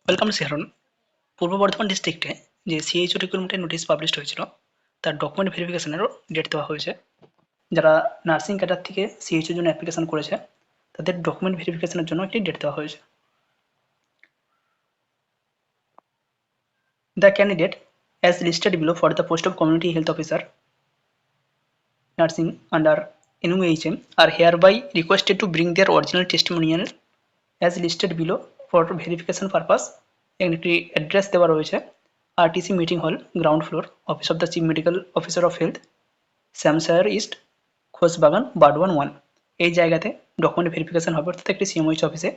Welcome শেহরন। পূর্ব বর্ধমান ডিস্ট্রিক্টে যে CHO রিক্রুটমেন্টের notice publish হয়েছিল তার ডকুমেন্ট ভেরিফিকেশনেরও ডেট দেওয়া হয়েছে। যারা নার্সিং ক্যাডার থেকে সিএইচওর জন্য অ্যাপ্লিকেশন করেছে তাদের ডকুমেন্ট ভেরিফিকেশনের জন্য একটি ডেট দেওয়া হয়েছে। The candidate as listed below for the post of community health officer nursing under NUHM are hereby requested to bring their original testimonial as listed below for verification purpose। একটি address দেওয়া রয়েছে RTC meeting hall, ground floor, office of the chief medical officer of health, Shyamsayer east, Khosbagan, Burdwan 1। এই জায়গাতে document verification হবে, অর্থাৎ একটি CMOH অফিসে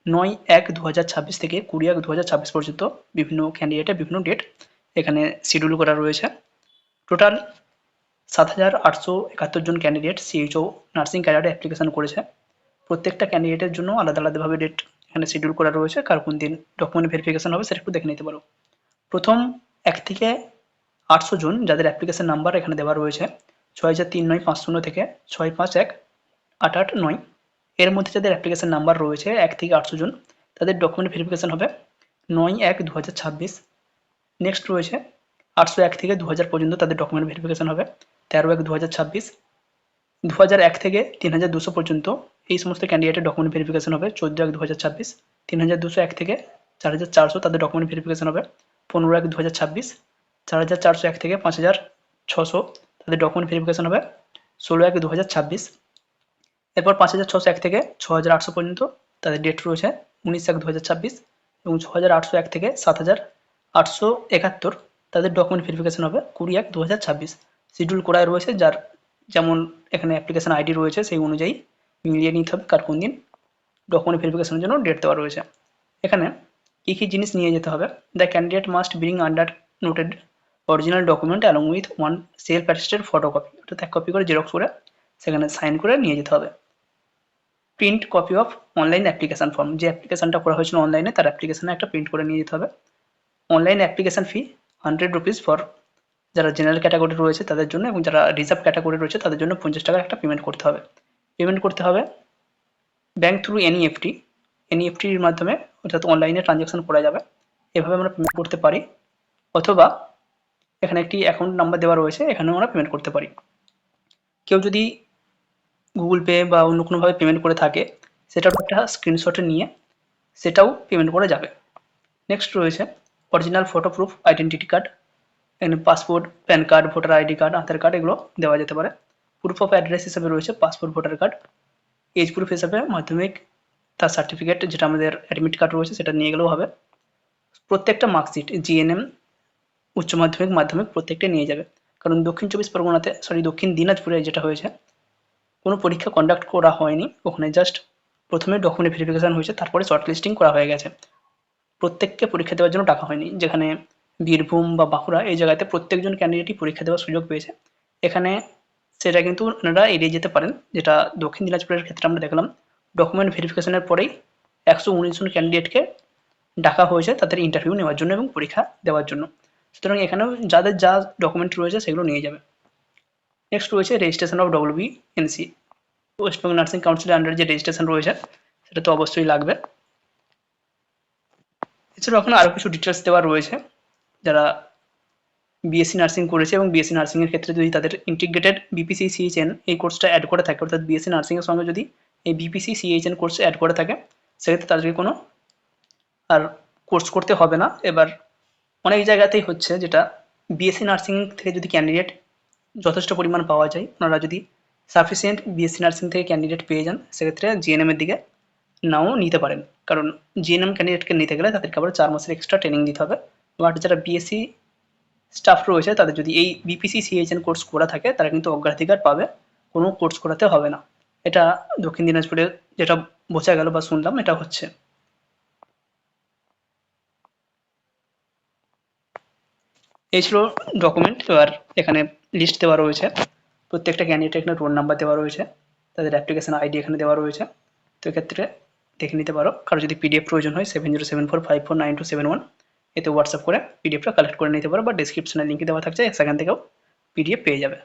9/1/2026 থেকে 20/1/2026 পর্যন্ত বিভিন্ন ক্যান্ডিডেটের বিভিন্ন ডেট এখানে শিডিউল করা রয়েছে। টোটাল 7,871 জন ক্যান্ডিডেট সিএইচও নার্সিং ক্যাডারে অ্যাপ্লিকেশন করেছে। প্রত্যেকটা ক্যান্ডিডেটের জন্য আলাদা আলাদাভাবে ডেট এখানে শিডিউল করা রয়েছে। কার কোন দিন ডকুমেন্ট ভেরিফিকেশন হবে সেটা একটু দেখে নিতে পারো। প্রথম 1 থেকে 800 জন যাদের অ্যাপ্লিকেশন নাম্বার এখানে দেওয়া রয়েছে 603950 থেকে 651889, এর মধ্যে যাদের অ্যাপ্লিকেশন নাম্বার রয়েছে 1 থেকে 800 জন তাদের ডকুমেন্ট ভেরিফিকেশন হবে 9/1/2026। নেক্সট রয়েছে 801 থেকে 2000 পর্যন্ত তাদের ডকুমেন্ট ভেরিফিকেশন হবে 13/1/2026। 2001 থেকে 3200 পর্যন্ত এই সমস্ত ক্যান্ডিডেটের ডকুমেন্ট ভেরিফিকেশন হবে 14/1/2026। 3201 থেকে 4400 তাদের ডকুমেন্ট ভেরিফিকেশন হবে 15/1/2026। 4401 থেকে 5600 তাদের ডকুমেন্ট ভেরিফিকেশন হবে 16/1/2026। এরপর 5601 থেকে 6800 পর্যন্ত তাদের ডেট রয়েছে 19/1/2026 এবং 6801 থেকে 7871 তাদের ডকুমেন্ট ভেরিফিকেশন হবে 20/1/2026। শিডিউল করাই রয়েছে, যার যেমন এখানে অ্যাপ্লিকেশন আইডি রয়েছে সেই অনুযায়ী মিলিয়ে নিতে হবে কার কোন দিন ডকুমেন্ট ভেরিফিকেশনের জন্য ডেট দেওয়া রয়েছে। এখানে কী কী জিনিস নিয়ে যেতে হবে, the candidate must bring under noted original document along with 1 self attested photocopy, অর্থাৎ 1 কপি করে জেরক্স করে সেখানে সাইন করে নিয়ে যেতে হবে। Print copy of online application form, যে অ্যাপ্লিকেশনটা করা হয়েছিল অনলাইনে তার অ্যাপ্লিকেশনে একটা প্রিন্ট করে নিয়ে যেতে হবে। Online application fee 100 rupees for যারা জেনারেল ক্যাটাগরি রয়েছে তাদের জন্য, এবং যারা রিজার্ভ ক্যাটাগরি রয়েছে তাদের জন্য 50 টাকা একটা পেমেন্ট করতে হবে। পেমেন্ট করতে হবে ব্যাঙ্ক থ্রু এনইএফটির মাধ্যমে, অর্থাৎ অনলাইনে ট্রানজ্যাকশন করা যাবে, এভাবে আমরা পেমেন্ট করতে পারি। অথবা এখানে একটি অ্যাকাউন্ট নাম্বার দেওয়া রয়েছে, এখানেও আমরা পেমেন্ট করতে পারি। কেউ যদি গুগল পে বা অন্য কোনোভাবে পেমেন্ট করে থাকে সেটাও একটা স্ক্রিনশট নিয়ে সেটাও পেমেন্ট করা যাবে। নেক্সট রয়েছে original photo proof identity card, এখানে passport, PAN card, voter ID card, Aadhaar card এগুলো দেওয়া যেতে পারে। প্রুফ অফ অ্যাড্রেস হিসেবে রয়েছে passport, voter card. Age proof হিসেবে মাধ্যমিক তার সার্টিফিকেট, যেটা আমাদের অ্যাডমিট কার্ড রয়েছে সেটা নিয়ে গেলেও হবে। প্রত্যেকটা মার্কশিট, জিএনএম, উচ্চ মাধ্যমিক, মাধ্যমিক প্রত্যেকটা নিয়ে যাবে। কারণ দক্ষিণ দিনাজপুরে যেটা হয়েছে কোনো পরীক্ষা কন্ডাক্ট করা হয়নি, ওখানে জাস্ট প্রথমে ডকুমেন্ট ভেরিফিকেশন হয়েছে, তারপরে শর্ট লিস্টিং করা হয়ে গেছে, প্রত্যেককে পরীক্ষা দেওয়ার জন্য ডাকা হয়নি। যেখানে বীরভূম বা বাঁকুড়া এই জায়গাতে প্রত্যেকজন ক্যান্ডিডেটই পরীক্ষা দেওয়ার সুযোগ পেয়েছে, এখানে সেটা কিন্তু ওনারা এড়িয়ে যেতে পারেন। যেটা দক্ষিণ দিনাজপুরের ক্ষেত্রে আমরা দেখলাম ডকুমেন্ট ভেরিফিকেশনের পরেই 119 জন ক্যান্ডিডেটকে ডাকা হয়েছে তাদের ইন্টারভিউ নেওয়ার জন্য এবং পরীক্ষা দেওয়ার জন্য। সুতরাং এখানেও যাদের যা ডকুমেন্ট রয়েছে সেগুলো নিয়ে যাবে। নেক্সট রয়েছে registration of WBNC, West Bengal nursing কাউন্সিলের আন্ডারে যে রেজিস্ট্রেশন রয়েছে সেটা তো অবশ্যই লাগবে। এছাড়াও ওখানে আরও কিছু ডিটেলস দেওয়া রয়েছে। যারা বিএসসি নার্সিং করেছে এবং বিএসসি নার্সিংয়ের ক্ষেত্রে যদি তাদের ইন্টিগ্রেটেড BPC CHN এই কোর্সটা অ্যাড করে থাকে, অর্থাৎ বিএসসি নার্সিংয়ের সঙ্গে যদি এই BPC CHN কোর্স অ্যাড করে থাকে সেক্ষেত্রে তাদেরকে কোনো আর কোর্স করতে হবে না। এবার অনেক জায়গাতেই হচ্ছে যেটা বিএসসি নার্সিং থেকে যদি ক্যান্ডিডেট যথেষ্ট পরিমাণ পাওয়া যায়, ওনারা যদি সাফিসিয়েন্ট বিএসসি নার্সিং থেকে ক্যান্ডিডেট পেয়ে যান সেক্ষেত্রে জিএনএম এর দিকে নাও নিতে পারেন। কারণ জিএনএম ক্যান্ডিডেটকে নিতে গেলে তাদেরকে আবার 4 মাসের এক্সট্রা ট্রেনিং দিতে হবে। বাট যারা বিএসসি স্টাফ রয়েছে তাদের যদি এই বিপিসি CHN কোর্স করা থাকে তারা কিন্তু অগ্রাধিকার পাবে, কোনো কোর্স করাতে হবে না। এটা দক্ষিণ দিনাজপুরে যেটা বোঝা গেল বা শুনলাম এটা হচ্ছে। এই ছিল ডকুমেন্ট। এবার এখানে লিস্ট দেওয়া রয়েছে, প্রত্যেকটা ক্যান্ডিডেট এখানে রোল নাম্বার দেওয়া রয়েছে, তাদের অ্যাপ্লিকেশন আইডি এখানে দেওয়া রয়েছে। তো এক্ষেত্রে দেখে নিতে পারো। কারো যদি পিডিএফ প্রয়োজন হয় 7074549271 এতে হোয়াটসঅ্যাপ করে পিডিএফটা কালেক্ট করে নিতে পারো, বা ডিসক্রিপশনে লিঙ্ক দেওয়া থাকছে সেখান থেকেও পিডিএফ পেয়ে যাবে।